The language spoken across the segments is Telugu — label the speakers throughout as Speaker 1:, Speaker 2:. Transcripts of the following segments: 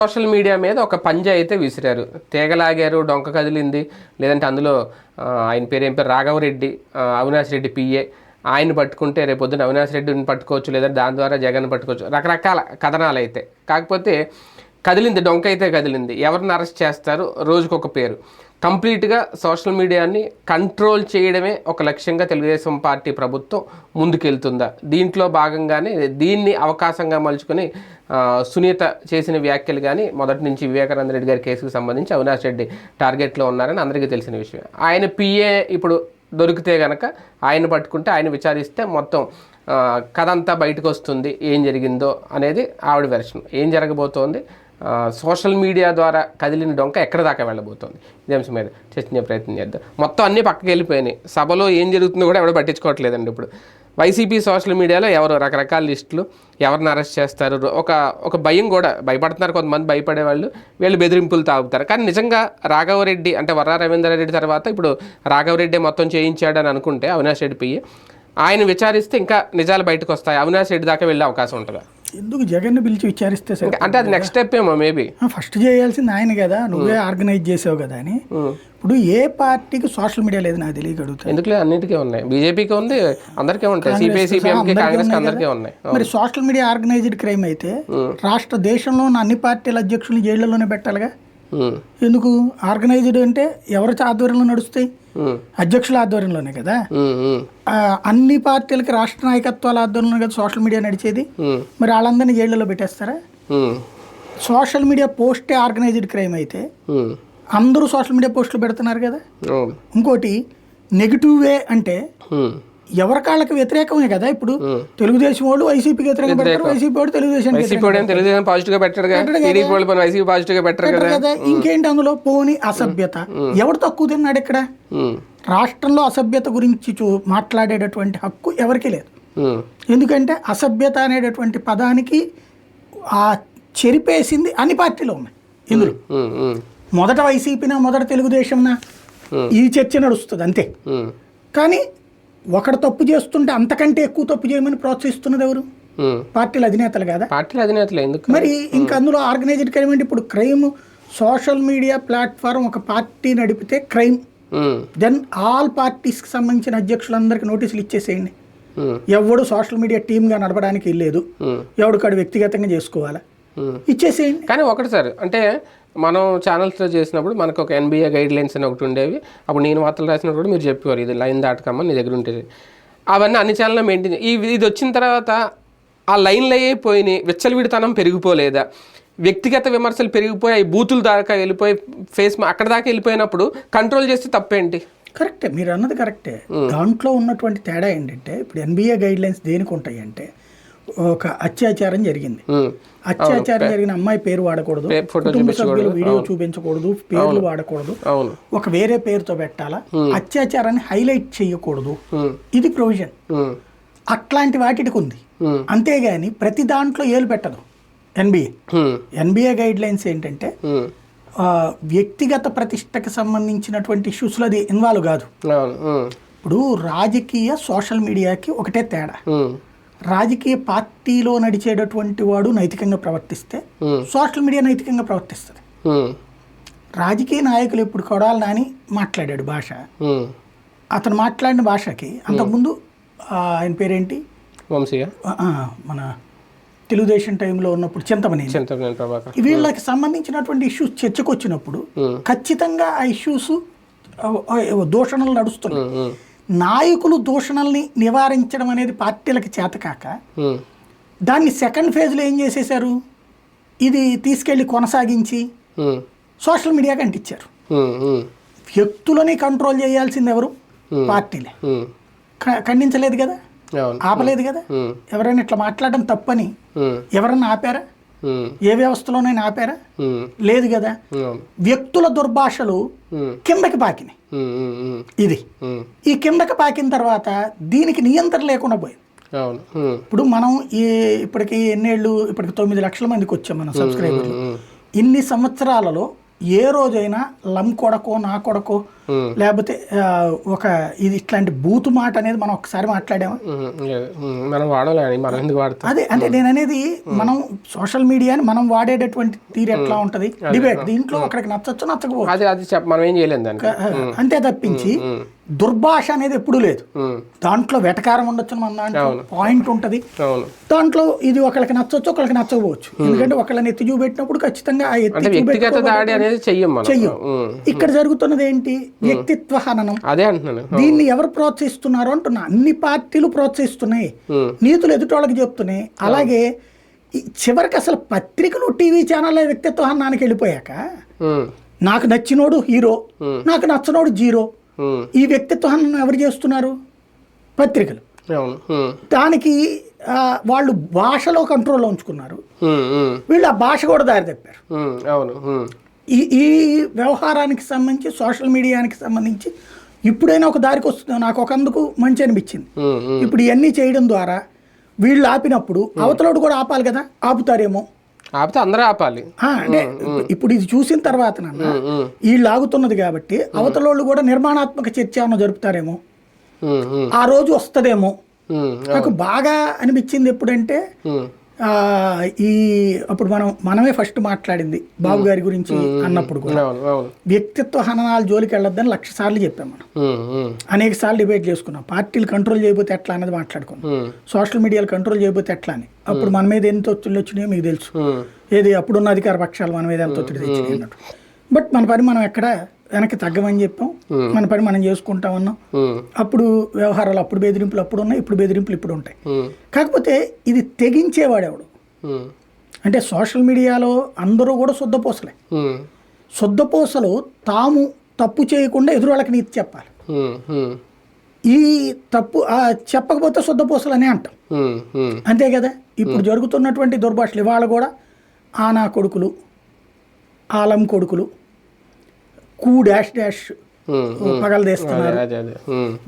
Speaker 1: సోషల్ మీడియా మీద ఒక పంజా అయితే విసిరారు, తీగలాగారు, డొంక కదిలింది. లేదంటే అందులో ఆయన పేరు ఏం పేరు రాఘవరెడ్డి, అవినాష్ రెడ్డి పిఏ, ఆయన పట్టుకుంటే రేపొద్దున అవినాష్ రెడ్డిని పట్టుకోవచ్చు, లేదంటే దాని ద్వారా జగన్ పట్టుకోవచ్చు, రకరకాల కథనాలు అయితే. కాకపోతే కదిలింది, డొంక అయితే కదిలింది. ఎవరిని అరెస్ట్ చేస్తారు, రోజుకొక పేరు. కంప్లీట్గా సోషల్ మీడియాని కంట్రోల్ చేయడమే ఒక లక్ష్యంగా తెలుగుదేశం పార్టీ ప్రభుత్వం ముందుకెళ్తుందా? దీంట్లో భాగంగానే దీన్ని అవకాశంగా మలుచుకొని సునీత చేసిన వ్యాఖ్యలు కానీ, మొదటి నుంచి వివేకానంద రెడ్డి గారి కేసుకు సంబంధించి అవినాష్ రెడ్డి టార్గెట్లో ఉన్నారని అందరికీ తెలిసిన విషయం. ఆయన పిఏ ఇప్పుడు దొరికితే కనుక ఆయన పట్టుకుంటే, ఆయన విచారిస్తే మొత్తం కథ అంతా బయటకు వస్తుంది, ఏం జరిగిందో అనేది ఆవిడ వెర్షన్. ఏం జరగబోతోంది, సోషల్ మీడియా ద్వారా కదిలిన డొంక ఎక్కడ దాకా వెళ్ళబోతోంది, ఇదే అంశం మీద చర్చించే ప్రయత్నం చేద్దాం. మొత్తం అన్నీ పక్కకి వెళ్ళిపోయినాయి, సభలో ఏం జరుగుతుందో కూడా ఎవరు పట్టించుకోవట్లేదండి. ఇప్పుడు వైసీపీ సోషల్ మీడియాలో ఎవరు రకరకాల లిస్టులు, ఎవరిని అరెస్ట్ చేస్తారు, ఒక భయం కూడా, భయపడుతున్నారు కొంతమంది, భయపడే వాళ్ళు, వీళ్ళు బెదిరింపులు తాగుతారు. కానీ నిజంగా రాఘవరెడ్డి అంటే వర్రా రవీంద్రారెడ్డి తర్వాత ఇప్పుడు రాఘవరెడ్డి మొత్తం చేయించాడని అనుకుంటే అవినాష్ రెడ్డి పియ్యి, ఆయన విచారిస్తే ఇంకా నిజాలు బయటకు వస్తాయి, అవినాష్ రెడ్డి దాకా వెళ్ళే అవకాశం ఉంటుందా?
Speaker 2: ఎందుకు జగన్ పిలిచి విచారిస్తే సరే,
Speaker 1: అంటే అది నెక్స్ట్ స్టెప్ ఏమో మేబీ.
Speaker 2: ఫస్ట్ చేయాల్సింది ఆయన కదా, నువ్వే ఆర్గనైజ్ చేసావు కదా అని. ఇప్పుడు ఏ పార్టీకి సోషల్ మీడియా లేదు నాకు తెలియక అడుగుతా.
Speaker 1: ఎందుకు అన్నిటికీ ఉన్నాయి, బీజేపీకి ఉంది, అందరికీ ఉంటాయి, సిపిఐ సిపిఎంకి కాంగ్రెస్ అందరికీ ఉన్నాయి.
Speaker 2: మరి సోషల్ మీడియా ఆర్గనైజ్డ్ క్రైమ్ అయితే రాష్ట్ర దేశంలో ఉన్న అన్ని పార్టీల అధ్యక్షులు జైళ్లలోనే పెట్టాలిగా. ఎందుకు ఆర్గనైజ్డ్ అంటే ఎవరి ఆధ్వర్యంలో నడుస్తాయి? అధ్యక్షుల ఆధ్వర్యంలోనే కదా. అన్ని పార్టీలకి రాష్ట్ర నాయకత్వాల ఆధ్వర్యంలో కదా సోషల్ మీడియా నడిచేది. మరి వాళ్ళందరినీ జైళ్లలో పెట్టేస్తారా? సోషల్ మీడియా పోస్టే ఆర్గనైజ్డ్ క్రైమ్ అయితే అందరూ సోషల్ మీడియా పోస్టులు పెడుతున్నారు కదా. ఇంకోటి నెగిటివ్ వే అంటే ఎవరికాళ్ళకి వ్యతిరేకమే కదా. ఇప్పుడు తెలుగుదేశం వాళ్ళు వైసీపీకి వ్యతిరేకంగా పెడతారు, వైసీపీ వాడు తెలుగుదేశం
Speaker 1: పాజిటివ్ గా పెట్టారు
Speaker 2: కదా. ఇంకేంటి అందులో పోని అసభ్యత, ఎవరు తక్కువ తిన్నాడు ఇక్కడ? రాష్ట్రంలో అసభ్యత గురించి మాట్లాడేటటువంటి హక్కు ఎవరికి లేదు. ఎందుకంటే అసభ్యత అనేటటువంటి పదానికి ఆ చెరిపేసింది అన్ని పార్టీలో ఉన్నాయి. ఇందులో మొదట వైసీపీనా మొదట తెలుగుదేశంనా ఈ చర్చ నడుస్తుంది అంతే. కానీ ఒకడు తప్పు చేస్తుంటే అంతకంటే ఎక్కువ తప్పు చేయమని ప్రోత్సహిస్తున్నది ఎవరు? పార్టీల అధినేతలు కదా.
Speaker 1: పార్టీల అధినేతలు ఎందుకు
Speaker 2: మరి ఇంకా అందులో ఆర్గనైజ్డ్ క్రైమ్ అంటే ఇప్పుడు క్రైమ్ సోషల్ మీడియా ప్లాట్ఫామ్ ఒక పార్టీ నడిపితే క్రైమ్, దెన్ ఆల్ పార్టీస్కి సంబంధించిన అధ్యక్షులందరికీ నోటీసులు ఇచ్చేసేయండి. ఎవడు సోషల్ మీడియా టీమ్గా నడపడానికి లేదు, ఎవడికాడు వ్యక్తిగతంగా చేసుకోవాలా, ఇచ్చేసేయండి.
Speaker 1: కానీ ఒకటి సార్, అంటే మనం ఛానల్స్లో చేసినప్పుడు మనకు ఒక NBA గైడ్ లైన్స్ అని ఒకటి ఉండేవి. అప్పుడు నేను వార్తలు రాసినప్పుడు కూడా మీరు చెప్పేవారు, ఇది లైన్ దాటకమ్మా నీ దగ్గర ఉంటుంది. అవన్నీ అన్ని ఛానల్లో మెయింటైన్. ఇది వచ్చిన తర్వాత ఆ లైన్లు అయిపోయినాయి, విచ్చలవిడితనం పెరిగిపోలేదా? వ్యక్తిగత విమర్శలు పెరిగిపోయి బూతులు దాకా వెళ్ళిపోయి అక్కడ దాకా వెళ్ళిపోయినప్పుడు కంట్రోల్ చేస్తే తప్పేంటి?
Speaker 2: కరెక్టే, మీరు అన్నది కరెక్టే. దాంట్లో ఉన్నటువంటి తేడా ఏంటంటే ఇప్పుడు NBA గైడ్ లైన్స్ దేనికి ఉంటాయి అంటే, ఒక అత్యాచారం జరిగింది, అత్యాచారం జరిగిన అమ్మాయి పేరు వాడకూడదు, కుటుంబ సభ్యులు వీడియో చూపించకూడదు, పేర్లు వాడకూడదు, ఒక వేరే పేరుతో పెట్టాలా, అత్యాచారాన్ని హైలైట్ చేయకూడదు, ఇది ప్రొవిజన్. అట్లాంటి వాటికి ఉంది. అంతేగాని ప్రతి దాంట్లో ఏలు పెట్టదు NBA గైడ్ లైన్స్ ఏంటంటే వ్యక్తిగత ప్రతిష్టకు సంబంధించినటువంటి ఇష్యూస్లో అది ఇన్వాల్వ్ కాదు. ఇప్పుడు రాజకీయ సోషల్ మీడియాకి ఒకటే తేడా. రాజకీయ పార్టీలో నడిచేటటువంటి వాడు నైతికంగా ప్రవర్తిస్తే సోషల్ మీడియా నైతికంగా ప్రవర్తిస్తుంది. రాజకీయ నాయకులు ఇప్పుడు కొడాలి నాని మాట్లాడాడు భాష, అతను మాట్లాడిన భాషకి అంతకుముందు ఆయన పేరేంటి, మన తెలుగుదేశం టైంలో ఉన్నప్పుడు చింతమనేని, వీళ్ళకి సంబంధించినటువంటి ఇష్యూస్ చర్చకు వచ్చినప్పుడు ఖచ్చితంగా ఆ ఇష్యూస్ దూషణలు నడుస్తున్నాయి. నాయకులు దూషణల్ని నివారించడం అనేది పార్టీలకు చేతకాక దాన్ని సెకండ్ ఫేజ్లో ఏం చేసేసారు, ఇది తీసుకెళ్లి కొనసాగించి సోషల్ మీడియాకి అంటించారు. వ్యక్తులని కంట్రోల్ చేయాల్సింది ఎవరు? పార్టీలే. ఖండించలేదు కదా, ఆపలేదు కదా. ఎవరైనా ఇట్లా మాట్లాడడం తప్పని ఎవరన్నా ఆపారా? ఏ వ్యవస్థలోనైనా ఆపారా? లేదు కదా. వ్యక్తుల దుర్భాషలు కిందకి పాకినాయి. ఇది ఈ కిందకి పాకిన తర్వాత దీనికి నియంత్రణ లేకుండా పోయింది. ఇప్పుడు మనం ఇప్పటికి ఎన్నేళ్ళు, ఇప్పటికి 9 లక్షల మందికి వచ్చాం మనం సబ్స్క్రైబర్లు. ఇన్ని సంవత్సరాలలో ఏ రోజైనా లం కొడకో నా కొడకో లేకపోతే ఒక ఇది ఇట్లాంటి బూతు మాట అనేది మనం ఒకసారి మాట్లాడామా?
Speaker 1: మనం వాడాలి, మనం ఎందుకు వాడతాం?
Speaker 2: అదే అంటే నేను అనేది, మనం సోషల్ మీడియాని మనం వాడేటటువంటి తీరు ఎట్లా ఉంటది, డిబేట్ దీంట్లో ఒకరికి నచ్చచ్చు నచ్చకపోవచ్చు,
Speaker 1: అది మనం ఏం చేయలేం దానికి.
Speaker 2: అంతే తప్పించి దుర్భాష అనేది ఎప్పుడూ లేదు. దాంట్లో వెటకారం ఉండొచ్చు, మన దాంట్లో పాయింట్ ఉంటది, దాంట్లో ఇది ఒకరికి నచ్చొచ్చు ఒకరికి నచ్చకపోవచ్చు. ఎందుకంటే ఒకళ్ళని ఎత్తి చూపెట్టినప్పుడు ఖచ్చితంగా ఆ ఎత్తి చెయ్యం. ఇక్కడ జరుగుతున్నది ఏంటి? వ్యక్తిత్వ హననం.
Speaker 1: అదే అంటున్నాను.
Speaker 2: దీన్ని ఎవరు ప్రోత్సహిస్తున్నారు అంటున్నా? అన్ని పార్టీలు ప్రోత్సహిస్తున్నాయి, నీతులు ఎదుటోళ్ళకి చెప్తున్నాయి. అలాగే చివరికి అసలు పత్రికలు టీవీ ఛానల్ వ్యక్తిత్వ హననానికి వెళ్ళిపోయాక నాకు నచ్చినోడు హీరో, నాకు నచ్చనోడు జీరో. ఈ వ్యక్తిత్వాన్ని ఎవరు చేస్తున్నారు? పత్రికలు. దానికి వాళ్ళు భాషలో కంట్రోల్లో ఉంచుకున్నారు, వీళ్ళు ఆ భాష కూడా దారి తప్పారు. ఈ వ్యవహారానికి సంబంధించి సోషల్ మీడియానికి సంబంధించి ఇప్పుడైనా ఒక దారికి వస్తుంది. నాకు ఒకందుకు మంచి అనిపించింది. ఇప్పుడు ఇవన్నీ చేయడం ద్వారా వీళ్ళు ఆపినప్పుడు అవతలోడు కూడా ఆపాలి కదా, ఆపుతారేమో.
Speaker 1: ఆపితే అందరూ ఆపాలి.
Speaker 2: అంటే ఇప్పుడు ఇది చూసిన తర్వాత వీళ్ళు ఆగుతున్నది కాబట్టి అవతలోళ్ళు కూడా నిర్మాణాత్మక చర్చ ఏమన్నా జరుపుతారేమో, ఆ రోజు వస్తుందేమో. నాకు బాగా అనిపించింది ఎప్పుడంటే అప్పుడు మనమే ఫస్ట్ మాట్లాడింది బాబు గారి గురించి అన్నప్పుడు కూడా వ్యక్తిత్వ హననాలు జోలికి వెళ్ళొద్దని 1,00,000 సార్లు చెప్పాం. మనం అనేక సార్లు డిబేట్ చేసుకున్నాం. పార్టీలు కంట్రోల్ చేయబోతే ఎట్లా అనేది మాట్లాడుకున్నాం, సోషల్ మీడియాలు కంట్రోల్ చేయబోతే ఎట్లా అని. అప్పుడు మన మీద ఎంత ఒత్తిడి వచ్చినాయో మీకు తెలుసు. ఏది అప్పుడున్న అధికార పక్షాలు మన మీద ఎంత ఒత్తిడి తెచ్చినాయి అన్నట్టు. బట్ మన పని మనం ఎక్కడ వెనక్కి తగ్గమని చెప్పాం, మన పని మనం చేసుకుంటామన్నాం. అప్పుడు వ్యవహారాలు అప్పుడు బెదిరింపులు అప్పుడు ఉన్నాయి, ఇప్పుడు బెదిరింపులు ఇప్పుడు ఉంటాయి. కాకపోతే ఇది తెగించేవాడెవడు అంటే సోషల్ మీడియాలో అందరూ కూడా శుద్ధపూసలే. శుద్ధపూసలు తాము తప్పు చేయకుండా ఎదురు వాళ్ళకి నీతి చెప్పాలి. ఈ తప్పు చెప్పకపోతే శుద్ధపూసలు అనే అంటాం, అంతే కదా. ఇప్పుడు జరుగుతున్నటువంటి దుర్భాషలు ఇవాళ కూడా ఆనా కొడుకులు, ఆలం కొడుకులు, కూ డాష్ డాష్ పగలు తీస్తున్నారు,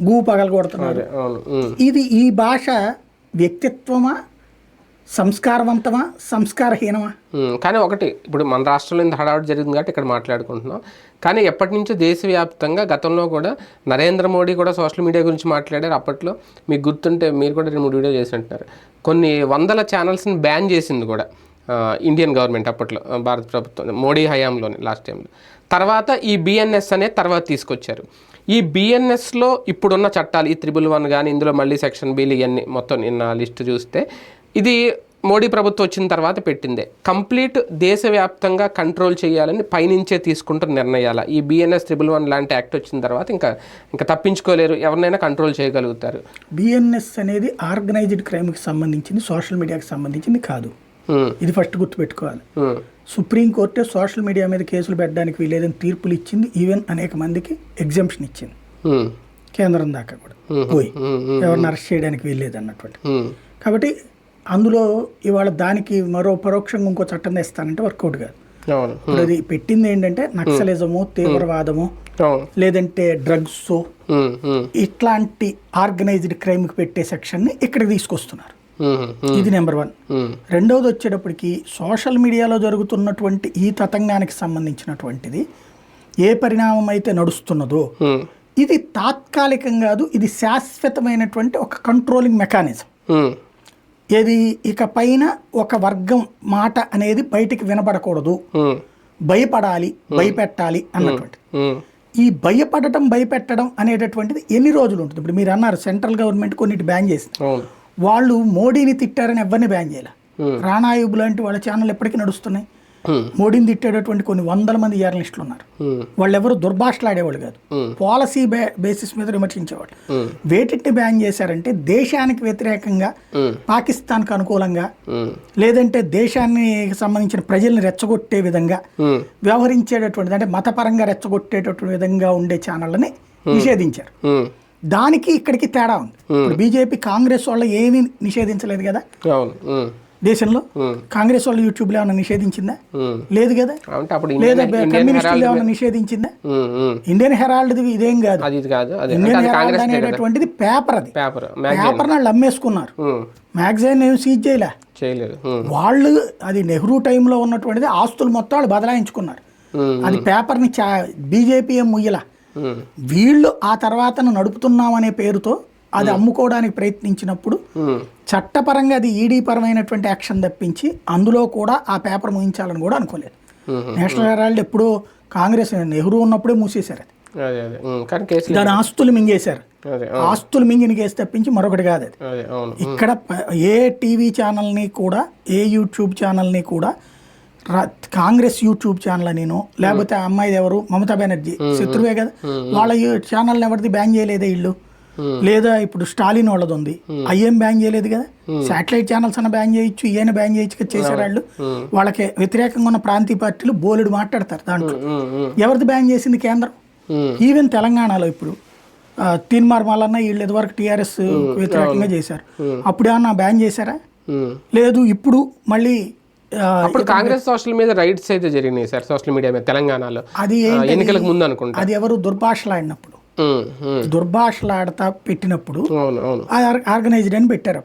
Speaker 2: గూ పగలు కొడుతున్నారు. ఇది ఈ భాష వ్యక్తిత్వమా, సంస్కారవంతమా, సంస్కారహీనమా?
Speaker 1: కానీ ఒకటి, ఇప్పుడు మన రాష్ట్రంలో ఇంత హడావుడి జరిగింది కాబట్టి ఇక్కడ మాట్లాడుకుంటున్నాం. కానీ ఎప్పటి నుంచో దేశవ్యాప్తంగా గతంలో కూడా నరేంద్ర మోడీ కూడా సోషల్ మీడియా గురించి మాట్లాడారు. అప్పట్లో మీకు గుర్తుంటే మీరు కూడా 2-3 వీడియో చేసి అంటున్నారు. కొన్ని వందల ఛానల్స్ని బ్యాన్ చేసింది కూడా ఇండియన్ గవర్నమెంట్ అప్పట్లో, భారత ప్రభుత్వం మోడీ హయాంలోనే లాస్ట్ టైంలో. తర్వాత ఈ బిఎన్ఎస్ అనేది తర్వాత తీసుకొచ్చారు. ఈ బిఎన్ఎస్లో ఇప్పుడున్న చట్టాలు ఈ 311 కానీ, ఇందులో మళ్ళీ సెక్షన్ బిలు ఇవన్నీ మొత్తం నిన్న లిస్ట్ చూస్తే ఇది మోడీ ప్రభుత్వం వచ్చిన తర్వాత పెట్టిందే. కంప్లీట్ దేశవ్యాప్తంగా కంట్రోల్ చేయాలని పైనుంచే తీసుకుంటున్న నిర్ణయాల. ఈ బిఎన్ఎస్ 311 లాంటి యాక్ట్ వచ్చిన తర్వాత ఇంకా తప్పించుకోలేరు, ఎవరినైనా కంట్రోల్ చేయగలుగుతారు.
Speaker 2: బిఎన్ఎస్ అనేది ఆర్గనైజ్డ్ క్రైమ్కి సంబంధించింది, సోషల్ మీడియాకి సంబంధించింది కాదు. ఇది ఫస్ట్ గుర్తుపెట్టుకోవాలి. సుప్రీంకోర్టే సోషల్ మీడియా మీద కేసులు పెట్టడానికి వీలేదని తీర్పులు ఇచ్చింది. ఈవెన్ అనేక మందికి ఎగ్జామ్షన్ ఇచ్చింది, కేంద్రం దాకా కూడా పోయి ఎవరిని అరెస్ట్ చేయడానికి వీల్లేదు అన్నటువంటి. కాబట్టి అందులో ఇవాళ దానికి మరో పరోక్షంగా ఇంకో చట్టం తెస్తానంటే వర్కౌట్ కాదు. ఇప్పుడు అది పెట్టింది ఏంటంటే నక్సలిజము, తీవ్రవాదము, లేదంటే డ్రగ్స్, ఇట్లాంటి ఆర్గనైజ్డ్ క్రైమ్కి పెట్టే సెక్షన్ని ఇక్కడికి తీసుకొస్తున్నారు. ఇది నెంబర్ 1. రెండవది వచ్చేటప్పటికి సోషల్ మీడియాలో జరుగుతున్నటువంటి ఈ తతంగానికి సంబంధించినటువంటిది ఏ పరిణామం అయితే నడుస్తున్నదో ఇది తాత్కాలికం కాదు, ఇది శాశ్వతమైనటువంటి ఒక కంట్రోలింగ్ మెకానిజం. ఏది ఇక పైన ఒక వర్గం మాట అనేది బయటికి వినబడకూడదు, భయపడాలి, భయపెట్టాలి అన్నటువంటి. ఈ భయపెట్టడం అనేటటువంటిది ఎన్ని రోజులు ఉంటుంది? ఇప్పుడు మీరు అన్నారు సెంట్రల్ గవర్నమెంట్ కొన్నిటి బ్యాన్ చేసింది. వాళ్ళు మోడీని తిట్టారని ఎవరిని బ్యాన్ చేయాలి. రాణాయుబు లాంటి వాళ్ళ ఛానల్ ఎప్పటికీ నడుస్తున్నాయి. మోడీని తిట్టేటటువంటి కొన్ని 100 మంది జర్నలిస్టులు ఉన్నారు. వాళ్ళు ఎవరు దుర్భాషలాడేవాళ్ళు కాదు, పాలసీ బేసిస్ మీద విమర్శించేవాళ్ళు. వేటిని బ్యాన్ చేశారంటే దేశానికి వ్యతిరేకంగా, పాకిస్తాన్కి అనుకూలంగా, లేదంటే దేశాన్ని సంబంధించిన ప్రజల్ని రెచ్చగొట్టే విధంగా వ్యవహరించేటటువంటి, అంటే మతపరంగా రెచ్చగొట్టేటటువంటి విధంగా ఉండే ఛానళ్ళని నిషేధించారు. దానికి ఇక్కడికి తేడా ఉంది. ఇప్పుడు బీజేపీ కాంగ్రెస్ వాళ్ళు ఏమీ నిషేధించలేదు కదా దేశంలో. కాంగ్రెస్ వాళ్ళు యూట్యూబ్లో ఏమైనా నిషేధించిందా? లేదు కదా. లేదా కమ్యూనిస్టులు ఏమైనా నిషేధించిందా? ఇండియన్ హెరాల్డ్ ఇదేం కాదు. ఇండియన్ హెరాల్డ్ అనేటటువంటిది పేపర్, అది పేపర్ వాళ్ళు అమ్మేసుకున్నారు. మ్యాగజైన్ ఏం సీజ్ చేయలేదు వాళ్ళు. అది నెహ్రూ టైంలో ఉన్నటువంటిది ఆస్తులు మొత్తం వాళ్ళు బదలాయించుకున్నారు. అది పేపర్ని బీజేపీ ఏం ముయ్యలా, వీళ్ళు ఆ తర్వాత నడుపుతున్నామనే పేరుతో అది అమ్ముకోవడానికి ప్రయత్నించినప్పుడు చట్టపరంగా అది ఈడీ పరమైనటువంటి యాక్షన్ తప్పించి అందులో కూడా ఆ పేపర్ ముగించాలని కూడా అనుకోలేదు. నేషనల్ హెరాల్డ్ ఎప్పుడో కాంగ్రెస్ నెహ్రూ ఉన్నప్పుడే మూసేశారు అది. దాని ఆస్తులు మింగేశారు. ఆస్తులు మింగిన కేసు తప్పించి మరొకటి కాదు అది. ఇక్కడ ఏ టీవీ ఛానల్ని కూడా ఏ యూట్యూబ్ ఛానల్ని కూడా కాంగ్రెస్ యూట్యూబ్ ఛానల్ అనినో లేకపోతే ఆ అమ్మాయి ఎవరు మమతా బెనర్జీ శత్రువే కదా, వాళ్ళ ఛానల్ని ఎవరిది బ్యాన్ చేయలేదే ఇల్లు, లేదా ఇప్పుడు స్టాలిన్ వాళ్ళది ఉంది అయ్యేం బ్యాన్ చేయలేదు కదా. శాటిలైట్ ఛానల్స్ అన్న బ్యాన్ చేయొచ్చు, ఈయన బ్యాన్ చేయొచ్చు కదా. చేశారు వాళ్ళు. వాళ్ళకి వ్యతిరేకంగా ఉన్న ప్రాంతీయ పార్టీలు బోలెడు మాట్లాడతారు దాంట్లో. ఎవరిది బ్యాన్ చేసింది కేంద్రం? ఈవెన్ తెలంగాణలో ఇప్పుడు తీన్మార్ మల్లన్న వీళ్ళు ఇదివరకు టీఆర్ఎస్ వ్యతిరేకంగా చేశారు, అప్పుడేమన్నా బ్యాన్ చేశారా? లేదు. ఇప్పుడు మళ్ళీ
Speaker 1: అప్పుడు కాంగ్రెస్ సోషల్ మీద రైట్స్ అయితే జరిగినాయి సార్ సోషల్ మీడియా మీద తెలంగాణలో,
Speaker 2: అది
Speaker 1: ఎన్నికలకు ముందు అనుకుంటా.
Speaker 2: అది ఎవరు దుర్భాషలాడినప్పుడు దుర్భాషలాడతా పెట్టినప్పుడు ఆర్గనైజ్డ్ అని పెట్టారు.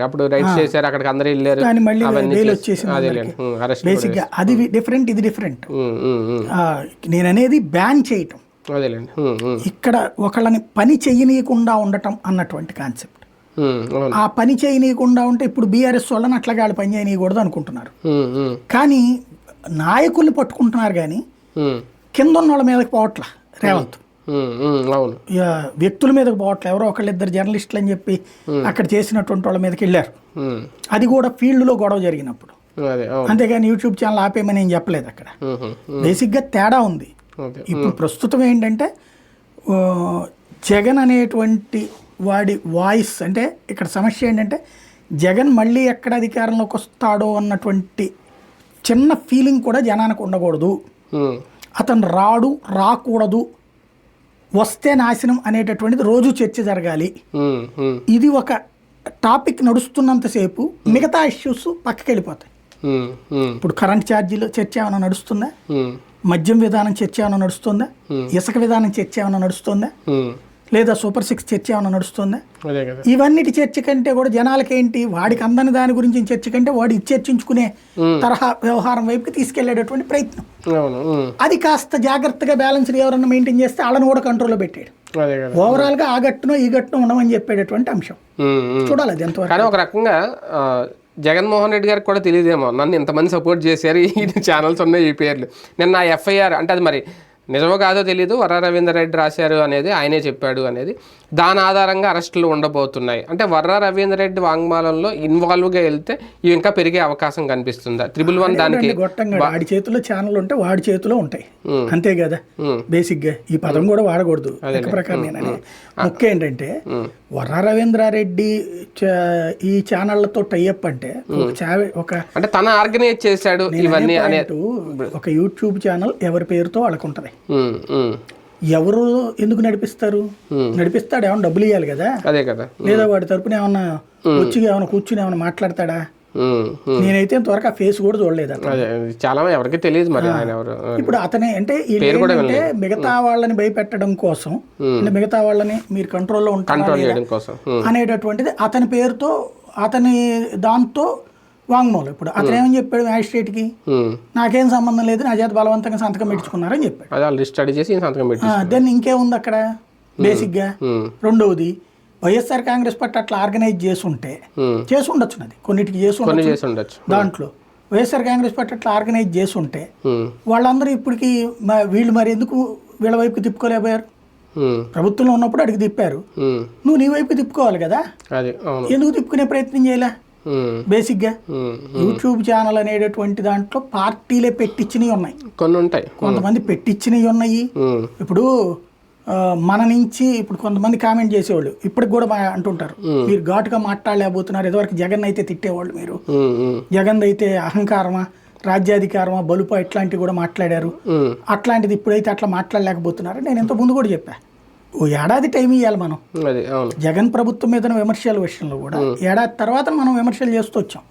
Speaker 1: అప్పుడు రైట్స్ చేశారు, అక్కడికి అందరూ వెళ్ళారు,
Speaker 2: కానీ మళ్ళీ బెయిల్ వచ్చేసింది. బేసిక్ గా అది డిఫరెంట్, ఇది డిఫరెంట్. నేను అనేది బ్యాన్ చేయటం, ఇక్కడ ఒకళ్ళని పని చేయనీయకుండా ఉండటం అన్నటువంటి కాన్సెప్ట్. ఆ పని చేయనీయకుండా ఉంటే ఇప్పుడు బీఆర్ఎస్ వాళ్ళని అట్లాగే వాళ్ళు పని చేయనీయకూడదు అనుకుంటున్నారు. కానీ నాయకుల్ని పట్టుకుంటున్నారు కానీ కింద ఉన్న వాళ్ళ మీదకి పోవట్ల రేవంత్. వ్యక్తుల మీదకి పోవట్లే. ఎవరో ఒకళ్ళిద్దరు జర్నలిస్టులు అని చెప్పి అక్కడ చేసినటువంటి వాళ్ళ మీదకి వెళ్ళారు. అది కూడా ఫీల్డ్లో గొడవ జరిగినప్పుడు. అంతేగాని యూట్యూబ్ ఛానల్ ఆపేయమని ఏం చెప్పలేదు అక్కడ. బేసిక్గా తేడా ఉంది. ఇప్పుడు ప్రస్తుతం ఏంటంటే జగన్ అనేటువంటి వాడి వాయిస్, అంటే ఇక్కడ సమస్య ఏంటంటే జగన్ మళ్ళీ ఎక్కడ అధికారంలోకి వస్తాడో అన్నటువంటి చిన్న ఫీలింగ్ కూడా జనానికి ఉండకూడదు. అతను రాకూడదు, వస్తే నాశనం అనేటటువంటిది రోజు చర్చ జరగాలి. ఇది ఒక టాపిక్ నడుస్తున్నంతసేపు మిగతా ఇష్యూస్ పక్కకి వెళ్ళిపోతాయి. ఇప్పుడు కరెంట్ ఛార్జీలు చర్చ ఏమైనా నడుస్తుందా? మద్యం విధానం చర్చ ఏమైనా నడుస్తుందా? ఇసుక విధానం చర్చ ఏమైనా నడుస్తుందా? లేదా సూపర్ 6 చర్చ ఏమైనా నడుస్తుందా? ఇవన్నిటి చర్చ కంటే కూడా జనాలకి ఏంటి, వాడికి అందని దాని గురించి చర్చ కంటే వాడు చర్చించుకునే తరహా వ్యవహారం వైపుకి తీసుకెళ్లేటటువంటి ప్రయత్నం. అది కాస్త జాగ్రత్తగా బ్యాలెన్స్ ఎవరన్నా మెయింటైన్ చేస్తే వాళ్ళని కూడా కంట్రోల్లో పెట్టాడు. ఓవరాల్ గా ఆ గట్టునో ఈ గట్టునో ఉండమని చెప్పేటటువంటి అంశం చూడాలి. అది ఎంతవరకు.
Speaker 1: కానీ ఒక రకంగా జగన్మోహన్ రెడ్డి గారికి కూడా తెలియదేమో నన్ను ఇంతమంది సపోర్ట్ చేశారు, ఈ ఛానల్స్ ఉన్నాయి, ఈ పేర్లు. నిన్న ఆ ఎఫ్ఐఆర్ అంటే అది మరి నిజమో కాదో తెలియదు, వర్రా రవీందర్ రెడ్డి రాశారు అనేది ఆయనే చెప్పాడు అనేది, దాని ఆధారంగా అరెస్టులు ఉండబోతున్నాయి. అంటే వర్రా రవీందర్ రెడ్డి వాంగ్మూలంలో ఇన్వాల్వ్గా వెళ్తే ఇవి ఇంకా పెరిగే అవకాశం కనిపిస్తుందా? 111 దానికి
Speaker 2: వాడి చేతిలో ఛానల్ ఉంటే వాడి చేతిలో ఉంటాయి, అంతే కదా. బేసిక్ గా ఈ పదం కూడా వాడకూడదు లెక్క ప్రకారం. నేను ముఖ్యం ఏంటంటే వర్రా రవీంద్రారెడ్డి ఈ ఛానళ్లతో టైఅప్ అంటే ఒక
Speaker 1: అంటే తన ఆర్గనైజ్ చేశాడు ఇవన్నీ అనే
Speaker 2: ఒక యూట్యూబ్ ఛానల్ ఎవరి పేరుతో వాళ్ళకు ఉంటది. ఎవరు ఎందుకు నడిపిస్తారు? నడిపిస్తాడు ఏమన్నా డబ్బులు ఇవ్వాలి కదా.
Speaker 1: అదే కదా.
Speaker 2: లేదా వాడి తరపున ఏమన్నా వచ్చి ఏమైనా కూర్చుని ఏమైనా మాట్లాడతాడా? నేనైతే ఇంతవరకు ఆ ఫేస్ కూడా చూడలేదు.
Speaker 1: చాలా ఎవరికి తెలియదు మరి ఆయన ఎవరు.
Speaker 2: ఇప్పుడు అతనే అంటే ఏంటంటే మిగతా వాళ్ళని భయపెట్టడం కోసం, అంటే మిగతా వాళ్ళని మీరు కంట్రోల్లో ఉంటారు అనేటటువంటిది అతని పేరుతో అతని దాంతో వాంగ్మూలం. ఇప్పుడు అతను ఏమని చెప్పాడు మ్యాజిస్ట్రేట్ కి, నాకేం సంబంధం లేదు, నా చేత బలవంతంగా సంతకం పెట్టించుకున్నారని చెప్పాడు. దాన్ని ఇంకేముంది అక్కడ బేసిక్ గా. రెండవది వైఎస్ఆర్ కాంగ్రెస్ పార్టీ అట్లా ఆర్గనైజ్ చేసి ఉండొచ్చు, అది కొన్నిటికి చేసి ఉండొచ్చు. దాంట్లో వైఎస్ఆర్ కాంగ్రెస్ పార్టీ అట్లా ఆర్గనైజ్ చేసి ఉంటే వాళ్ళందరూ ఇప్పటికి వీళ్ళు మరి ఎందుకు వీళ్ళ వైపుకి తిప్పుకోలేకపోయారు? ప్రభుత్వంలో ఉన్నప్పుడు అడిగి తిప్పారు, నువ్వు నీ వైపుకి తిప్పుకోవాలి కదా, ఎందుకు తిప్పుకునే ప్రయత్నం చేయలే? బేసిక్ గా యూట్యూబ్ ఛానల్ అనేటటువంటి దాంట్లో పార్టీలే పెట్టించినవి ఉన్నాయి, కొన్ని ఉంటాయి, కొంతమంది పెట్టించినవి ఉన్నాయి. ఇప్పుడు మన నుంచి ఇప్పుడు కొంతమంది కామెంట్ చేసేవాళ్ళు ఇప్పటికి కూడా అంటుంటారు, మీరు ఘాటుగా మాట్లాడలేకపోతున్నారు. ఇదివరకు జగన్ అయితే తిట్టేవాళ్ళు, మీరు జగన్ అయితే అహంకారమా, రాజ్యాధికారమా, బలుపా ఇట్లాంటివి కూడా మాట్లాడారు. అట్లాంటిది ఇప్పుడైతే అట్లా మాట్లాడలేకపోతున్నారు. నేను ఇంత ముందు కూడా చెప్పా, ఓ ఏడాది టైం ఇవ్వాలి మనం. జగన్ ప్రభుత్వం మీద విమర్శల విషయంలో కూడా ఏడాది తర్వాత మనం విమర్శలు చేస్తూ వచ్చాం.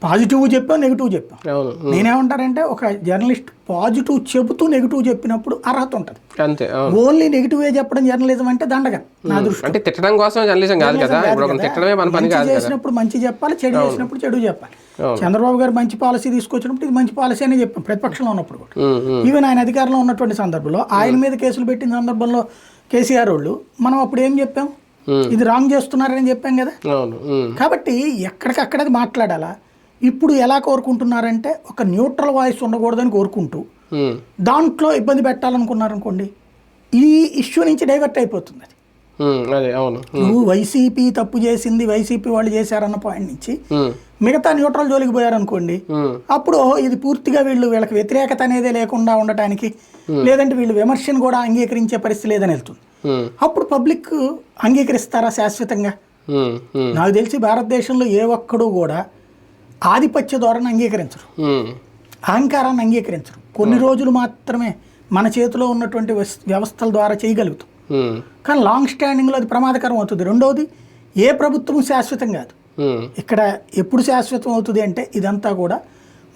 Speaker 2: పాజిటివ్ చెప్పాం, నెగిటివ్ చెప్పాం.
Speaker 1: అవును.
Speaker 2: నేనేమంటానంటే ఒక జర్నలిస్ట్ పాజిటివ్ చెబుతూ నెగిటివ్ చెప్పినప్పుడు అర్హత ఉంటుంది.
Speaker 1: అంతే.
Speaker 2: ఓన్లీ నెగిటివే చెప్పడం జర్నలిజం అంటే దండగా నా దృష్టి.
Speaker 1: అంటే తిట్టడం కోసం జర్నలిజం కాదు కదా, ఇప్పుడు ఒకరిని తిట్టడమే మన పని కాదు కదా.
Speaker 2: చేసినప్పుడు మంచి చెప్పాలి, చెడు చేసినప్పుడు చెడు చెప్పాలి. చంద్రబాబు గారు మంచి పాలసీ తీసుకొచ్చినప్పుడు ఇది మంచి పాలసీ అని చెప్పాం ప్రతిపక్షంలో ఉన్నప్పుడు కూడా. ఈవెన్ ఆయన అధికారంలో ఉన్నటువంటి సందర్భంలో ఆయన మీద కేసులు పెట్టిన సందర్భంలో కేసీఆర్ వాళ్ళు మనం అప్పుడు ఏం చెప్పాం, ఇది రాంగ్ చేస్తున్నారని చెప్పాం కదా. కాబట్టి ఎక్కడికక్కడది మాట్లాడాలా. ఇప్పుడు ఎలా కోరుకుంటున్నారంటే ఒక న్యూట్రల్ వాయిస్ ఉండకూడదని కోరుకుంటూ దాంట్లో ఇబ్బంది పెట్టాలనుకున్నారనుకోండి, ఈ ఇష్యూ నుంచి డైవర్ట్ అయిపోతుంది అది. నువ్వు వైసీపీ తప్పు చేసింది, వైసీపీ వాళ్ళు చేశారన్న పాయింట్ నుంచి మిగతా న్యూట్రల్ జోలికి పోయారనుకోండి, అప్పుడు ఇది పూర్తిగా వీళ్ళకి వ్యతిరేకత అనేదే లేకుండా ఉండటానికి, లేదంటే వీళ్ళు విమర్శను కూడా అంగీకరించే పరిస్థితి లేదని వెళ్తుంది. అప్పుడు పబ్లిక్ అంగీకరిస్తారా శాశ్వతంగా? నాకు తెలిసి భారతదేశంలో ఏ ఒక్కడు కూడా ఆధిపత్య ధోరణి అంగీకరించరు, అహంకారాన్ని అంగీకరించరు. కొన్ని రోజులు మాత్రమే మన చేతిలో ఉన్నటువంటి వ్యవస్థల ద్వారా చేయగలుగుతాం, కానీ లాంగ్ స్టాండింగ్లో అది ప్రమాదకరం అవుతుంది. రెండవది, ఏ ప్రభుత్వం శాశ్వతం కాదు. ఇక్కడ ఎప్పుడు శాశ్వతం అవుతుంది అంటే ఇదంతా కూడా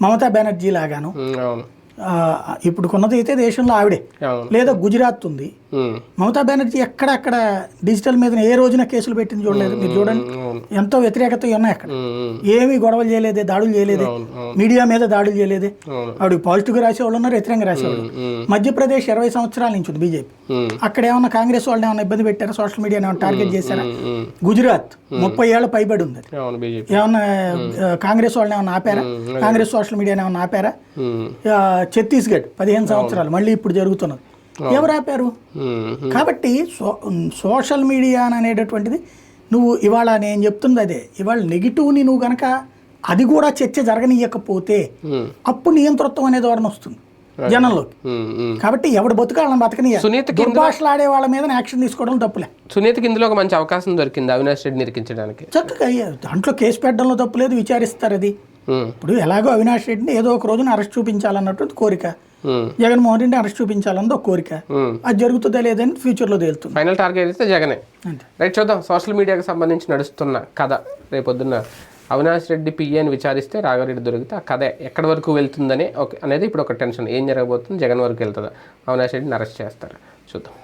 Speaker 2: మమతా బెనర్జీ లాగాను, ఇప్పుడు కొన్నది అయితే దేశంలో ఆవిడే, లేదా గుజరాత్ ఉంది. మమతా బెనర్జీ ఎక్కడక్కడ డిజిటల్ మీద ఏ రోజున కేసులు పెట్టింది చూడలేదు మీరు, చూడండి ఎంతో వ్యతిరేకత ఉన్నాయి అక్కడ. ఏమీ గొడవలు చేయలేదే, దాడులు చేయలేదే, మీడియా మీద దాడులు చేయలేదే. ఆవిడ పాజిటివ్గా రాసేవాళ్ళు ఉన్నారు, వ్యతిరేకంగా రాసేవాళ్ళు. మధ్యప్రదేశ్ 20 సంవత్సరాల నుంచి ఉంది బీజేపీ, అక్కడ ఏమన్నా కాంగ్రెస్ వాళ్ళని ఏమన్నా ఇబ్బంది పెట్టారా, సోషల్ మీడియా ఏమన్నా టార్గెట్ చేశారా? గుజరాత్ 30 ఏళ్ళ పైబడి ఉంది, ఏమన్నా కాంగ్రెస్ వాళ్ళని ఏమన్నా ఆపారా? కాంగ్రెస్ సోషల్ మీడియాని ఏమన్నా ఆపారా? ఛత్తీస్గఢ్ 15 సంవత్సరాలు, మళ్ళీ ఇప్పుడు జరుగుతున్నది, ఎవరు ఆపారు? కాబట్టి సోషల్ మీడియా అనేటటువంటిది నువ్వు ఇవాళ నేను చెప్తున్నది అదే, ఇవాళ నెగిటివ్ని నువ్వు కనుక అది కూడా చర్చ జరగనీయకపోతే అప్పుడు నియంతృత్వం అనే ధోరణి వస్తుంది జనంలోకి. కాబట్టి ఎవడు బతుకాలని బతకనియాలి, దుర్భాషలాడే వాళ్ళ మీద యాక్షన్ తీసుకోవడం తప్పులే.
Speaker 1: సునీతకి ఇందులో ఒక మంచి అవకాశం దొరికింది అవినాష్ రెడ్డి నిరికించడానికి.
Speaker 2: చక్కగా దాంట్లో కేసు పెట్టడంలో తప్పులేదు, విచారిస్తారు. అది ఇప్పుడు ఎలాగో అవినాష్ రెడ్డిని ఏదో ఒక రోజున అరెస్ట్ చూపించాలన్నట్టు కోరిక, జగన్మోహన్ రెడ్డి అరెస్ట్ చూపించాలన్నది ఒక కోరిక. అది జరుగుతుందా లేదని ఫ్యూచర్లో తేలుతుంది.
Speaker 1: ఫైనల్ టార్గెట్ అయితే జగనే. రైట్, చూద్దాం. సోషల్ మీడియాకి సంబంధించి నడుస్తున్న కథ రేపొద్దున్న అవినాష్ రెడ్డి పిఏని విచారిస్తే రాఘవరెడ్డి దొరికితే ఆ కథ ఎక్కడి వరకు వెళ్తుందని అనేది ఇప్పుడు ఒక టెన్షన్. ఏం జరగబోతుంది, జగన్ వరకు వెళ్తుందా, అవినాష్ రెడ్డిని అరెస్ట్ చేస్తారు, చూద్దాం.